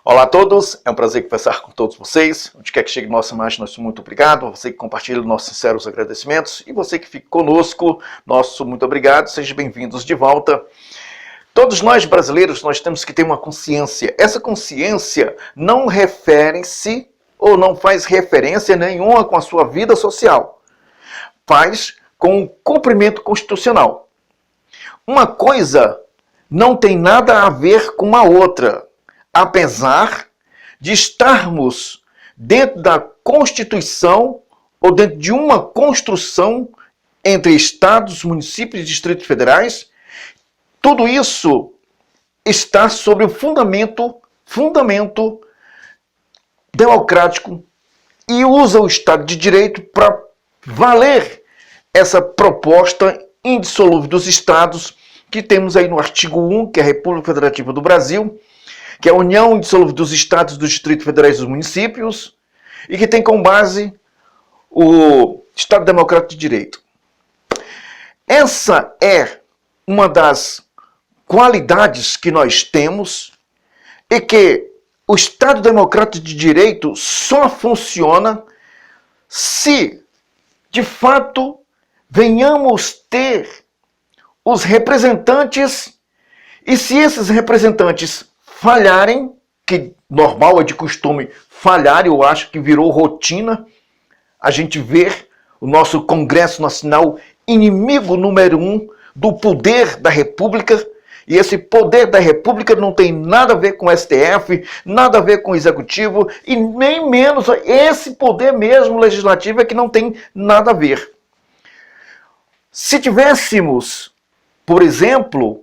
Olá a todos, é um prazer conversar com todos vocês. Onde quer que chegue nossa imagem, nosso muito obrigado. Você que compartilha nossos sinceros agradecimentos e você que fica conosco, nosso muito obrigado. Sejam bem-vindos de volta. Todos nós brasileiros, nós temos que ter uma consciência. Essa consciência não refere-se ou não faz referência nenhuma com a sua vida social. Faz com o cumprimento constitucional. Uma coisa não tem nada a ver com a outra. Apesar de estarmos dentro da Constituição ou dentro de uma construção entre estados, municípios e distritos federais, tudo isso está sobre o fundamento democrático e usa o Estado de Direito para valer essa proposta indissolúvel dos estados que temos aí no artigo 1, que é a República Federativa do Brasil, que é a União Indissolúvel dos Estados, dos Distritos Federais e dos Municípios, e que tem como base o Estado Democrático de Direito. Essa é uma das qualidades que nós temos e que o Estado Democrático de Direito só funciona se, de fato, venhamos ter os representantes e se esses representantes falharem, que normal é de costume falhar, eu acho que virou rotina, a gente ver o nosso Congresso Nacional inimigo número 1 do poder da República, e esse poder da República não tem nada a ver com o STF, nada a ver com o Executivo, e nem menos esse poder mesmo legislativo é que não tem nada a ver. Se tivéssemos, por exemplo,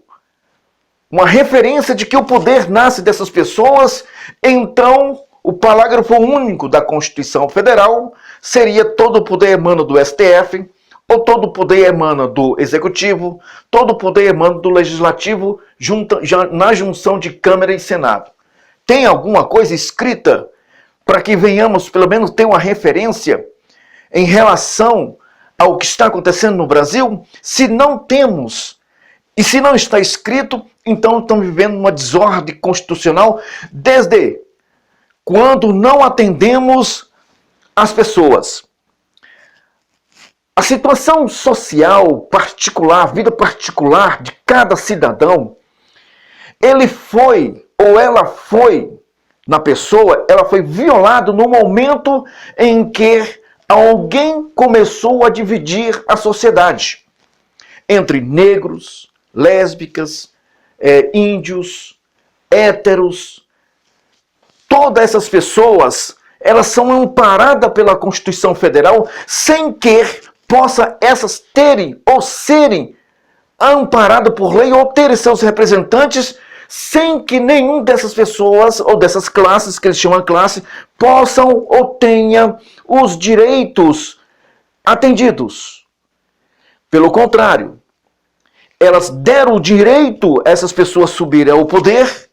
uma referência de que o poder nasce dessas pessoas, então o parágrafo único da Constituição Federal seria: todo o poder emana do STF, ou todo o poder emana do Executivo, todo o poder emana do Legislativo, na junção de Câmara e Senado. Tem alguma coisa escrita para que venhamos pelo menos ter uma referência em relação ao que está acontecendo no Brasil? Se não temos, e se não está escrito, então estamos vivendo uma desordem constitucional desde quando não atendemos as pessoas. A situação social particular, a vida particular de cada cidadão, ele foi, ou ela foi, na pessoa, ela foi violada no momento em que alguém começou a dividir a sociedade entre negros, lésbicas, índios, héteros. Todas essas pessoas, elas são amparadas pela Constituição Federal sem que possa essas terem ou serem amparadas por lei ou terem seus representantes sem que nenhum dessas pessoas ou dessas classes, que eles chamam de classe, possam ou tenha os direitos atendidos. Pelo contrário, elas deram o direito a essas pessoas subirem ao poder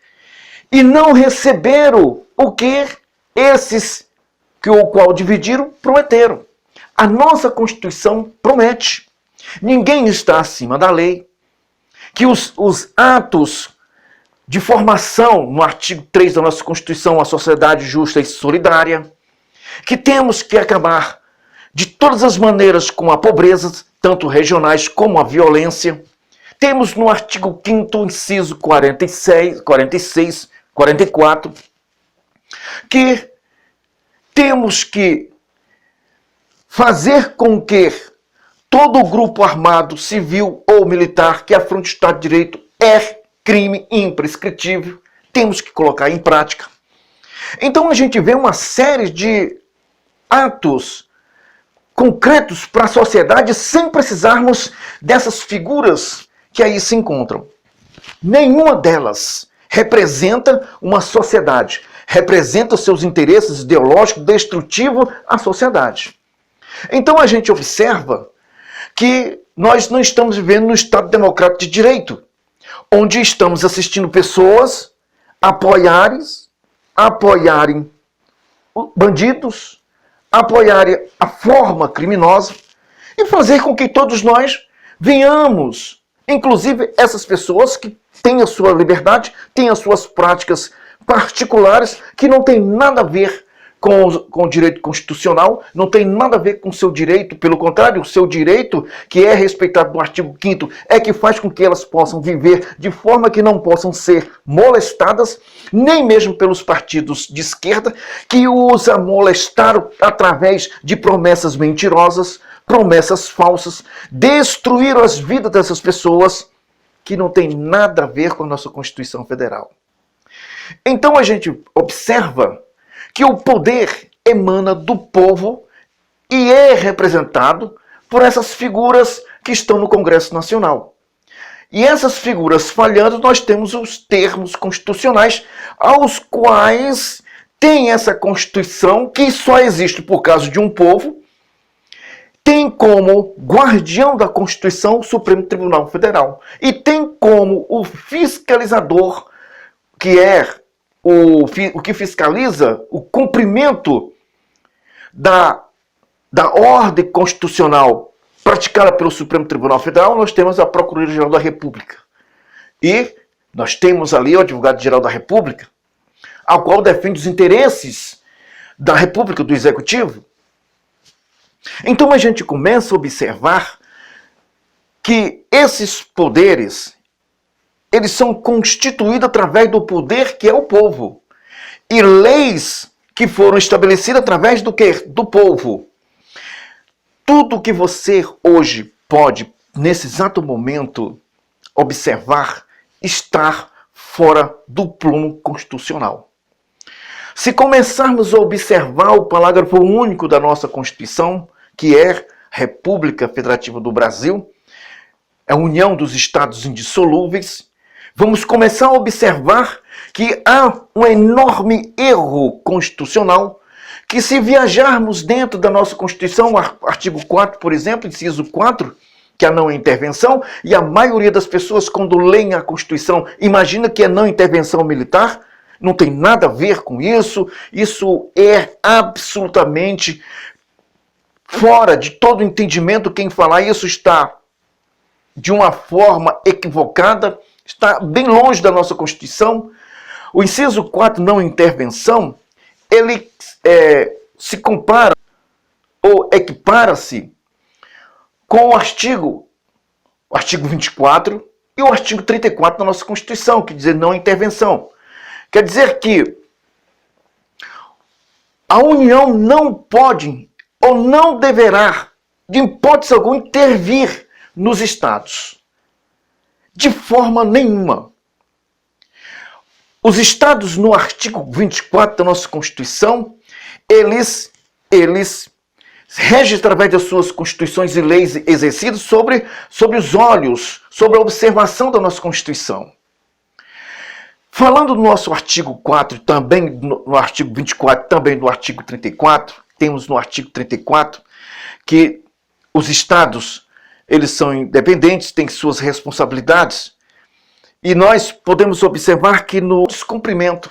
e não receberam o que esses que o qual dividiram prometeram. A nossa Constituição promete. Ninguém está acima da lei. Que os atos de formação, no artigo 3 da nossa Constituição, a sociedade justa e solidária, que temos que acabar de todas as maneiras com a pobreza, tanto regionais como a violência. Temos no artigo 5º, inciso 46, 44, que temos que fazer com que todo grupo armado, civil ou militar que afronte o Estado de Direito é crime imprescritível. Temos que colocar em prática. Então a gente vê uma série de atos concretos para a sociedade sem precisarmos dessas figuras que aí se encontram. Nenhuma delas representa uma sociedade, representa os seus interesses ideológicos destrutivos à sociedade. Então a gente observa que nós não estamos vivendo no Estado Democrático de Direito, onde estamos assistindo pessoas apoiarem bandidos, apoiarem a forma criminosa e fazer com que todos nós venhamos, inclusive essas pessoas que têm a sua liberdade, têm as suas práticas particulares que não tem nada a ver com o direito constitucional, não tem nada a ver com o seu direito, pelo contrário, o seu direito, que é respeitado no artigo 5º, é que faz com que elas possam viver de forma que não possam ser molestadas, nem mesmo pelos partidos de esquerda, que os molestaram através de promessas mentirosas, promessas falsas, destruíram as vidas dessas pessoas, que não tem nada a ver com a nossa Constituição Federal. Então a gente observa que o poder emana do povo e é representado por essas figuras que estão no Congresso Nacional. E essas figuras falhando, nós temos os termos constitucionais, aos quais tem essa Constituição, que só existe por causa de um povo, tem como guardião da Constituição o Supremo Tribunal Federal. E tem como o fiscalizador, que é o que fiscaliza o cumprimento da ordem constitucional praticada pelo Supremo Tribunal Federal, nós temos a Procuradoria-Geral da República. E nós temos ali o Advogado-Geral da República, ao qual defende os interesses da República, do Executivo. Então a gente começa a observar que esses poderes, eles são constituídos através do poder que é o povo. E leis que foram estabelecidas através do quê? Do povo. Tudo que você hoje pode, nesse exato momento, observar, está fora do prumo constitucional. Se começarmos a observar o parágrafo único da nossa Constituição, que é República Federativa do Brasil, a União dos Estados Indissolúveis, vamos começar a observar que há um enorme erro constitucional, que se viajarmos dentro da nossa Constituição, artigo 4, por exemplo, inciso 4, que é a não intervenção, e a maioria das pessoas, quando leem a Constituição, imagina que é não intervenção militar, não tem nada a ver com isso, isso é absolutamente fora de todo entendimento. Quem falar isso está de uma forma equivocada, está bem longe da nossa Constituição. O inciso 4, não intervenção, ele se compara ou equipara-se com o artigo 24 e o artigo 34 da nossa Constituição, que diz não intervenção. Quer dizer que a União não pode ou não deverá, de hipótese alguma, intervir nos Estados. De forma nenhuma. Os Estados, no artigo 24 da nossa Constituição, eles regem através das suas constituições e leis exercidas sobre os olhos, sobre a observação da nossa Constituição. Falando do nosso artigo 4, também no artigo 24, também no artigo 34, temos no artigo 34 que os Estados, eles são independentes, têm suas responsabilidades, e nós podemos observar que no descumprimento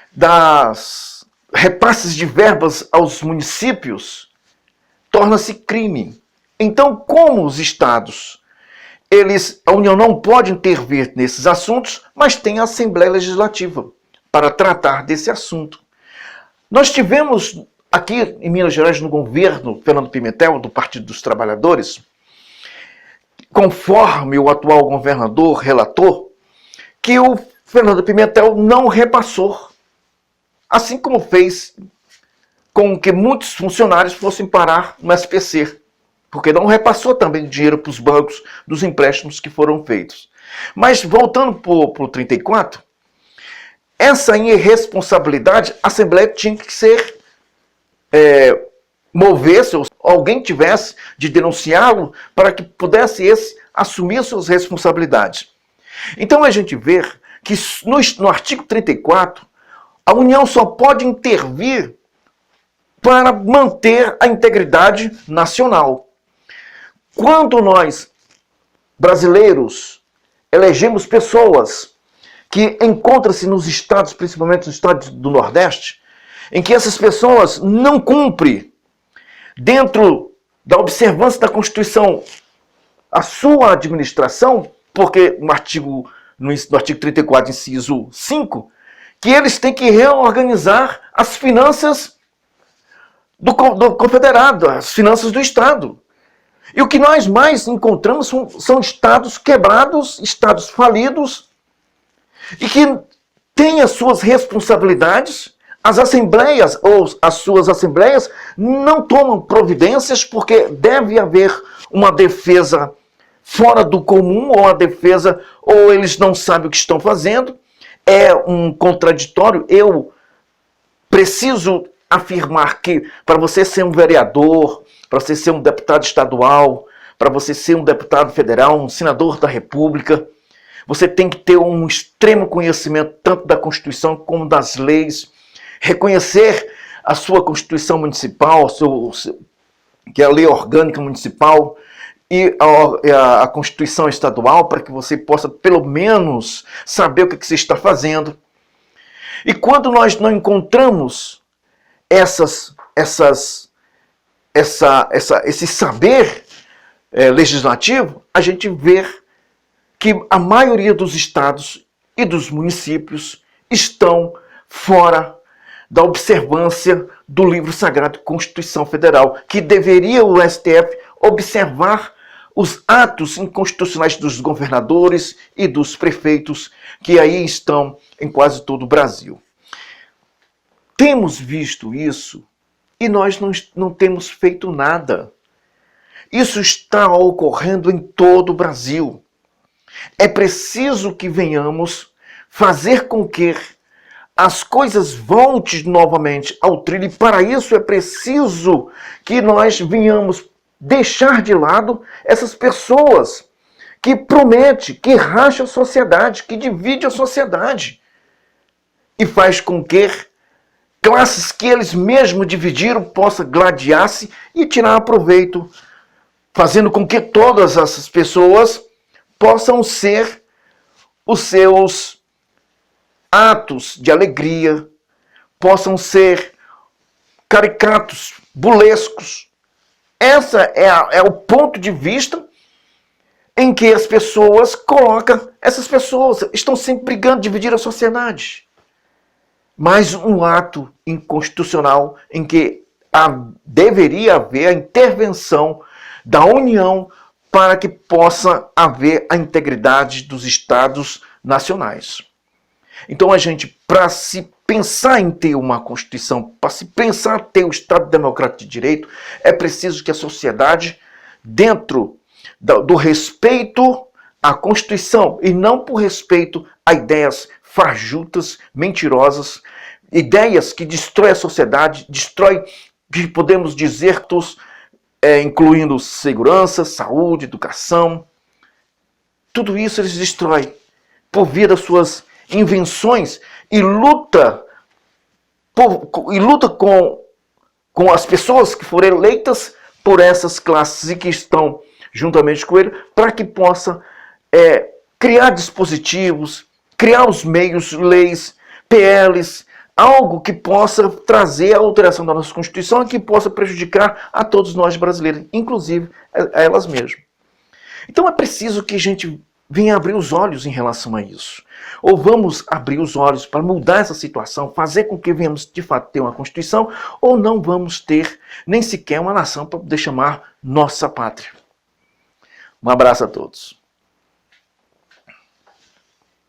das repasses de verbas aos municípios, torna-se crime. Então, como os Estados, a União não pode intervir nesses assuntos, mas tem a Assembleia Legislativa para tratar desse assunto. Nós tivemos aqui em Minas Gerais, no governo Fernando Pimentel, do Partido dos Trabalhadores, conforme o atual governador relator, que o Fernando Pimentel não repassou, assim como fez com que muitos funcionários fossem parar no SPC, porque não repassou também dinheiro para os bancos dos empréstimos que foram feitos. Mas voltando para o 34, essa irresponsabilidade, a Assembleia tinha que ser mover-se, ou alguém tivesse de denunciá-lo para que pudesse esse assumir suas responsabilidades. Então a gente vê que no artigo 34, a União só pode intervir para manter a integridade nacional. Quando nós, brasileiros, elegemos pessoas que encontram-se nos estados, principalmente nos estados do Nordeste, em que essas pessoas não cumprem, dentro da observância da Constituição, a sua administração, porque no artigo 34, inciso 5, que eles têm que reorganizar as finanças do confederado, as finanças do Estado. E o que nós mais encontramos são estados quebrados, estados falidos, e que têm as suas responsabilidades. As assembleias, ou as suas assembleias, não tomam providências porque deve haver uma defesa fora do comum, ou a defesa, ou eles não sabem o que estão fazendo. É um contraditório. Eu preciso afirmar que para você ser um vereador, para você ser um deputado estadual, para você ser um deputado federal, um senador da República, você tem que ter um extremo conhecimento tanto da Constituição como das leis, reconhecer a sua Constituição Municipal, que é a Lei Orgânica Municipal, e a Constituição Estadual, para que você possa pelo menos saber o que você está fazendo. E quando nós não encontramos esse saber legislativo, a gente vê que a maioria dos estados e dos municípios estão fora da observância do livro sagrado Constituição Federal, que deveria o STF observar os atos inconstitucionais dos governadores e dos prefeitos que aí estão em quase todo o Brasil. Temos visto isso e nós não temos feito nada. Isso está ocorrendo em todo o Brasil. É preciso que venhamos fazer com que as coisas voltem novamente ao trilho, e para isso é preciso que nós venhamos deixar de lado essas pessoas que prometem, que racham a sociedade, que dividem a sociedade e faz com que classes que eles mesmos dividiram possam gladiar-se e tirar proveito, fazendo com que todas essas pessoas possam ser os seus atos de alegria, possam ser caricatos, burlescos. Essa é o ponto de vista em que as pessoas colocam. Essas pessoas estão sempre brigando, dividir a sociedade. Mais um ato inconstitucional em que deveria haver a intervenção da União para que possa haver a integridade dos Estados nacionais. Então a gente, para se pensar em ter uma Constituição, para se pensar em ter o Estado Democrático de Direito, é preciso que a sociedade, dentro do respeito à Constituição, e não por respeito a ideias fajutas, mentirosas, ideias que destroem a sociedade, destrói, que podemos dizer, incluindo segurança, saúde, educação. Tudo isso eles destroem por via das suas invenções e luta com as pessoas que foram eleitas por essas classes e que estão juntamente com ele, para que possa criar dispositivos, criar os meios, leis, PLs, algo que possa trazer a alteração da nossa Constituição e que possa prejudicar a todos nós brasileiros, inclusive a elas mesmas. Então é preciso que a gente venha abrir os olhos em relação a isso. Ou vamos abrir os olhos para mudar essa situação, fazer com que venhamos de fato ter uma Constituição, ou não vamos ter nem sequer uma nação para poder chamar nossa pátria. Um abraço a todos.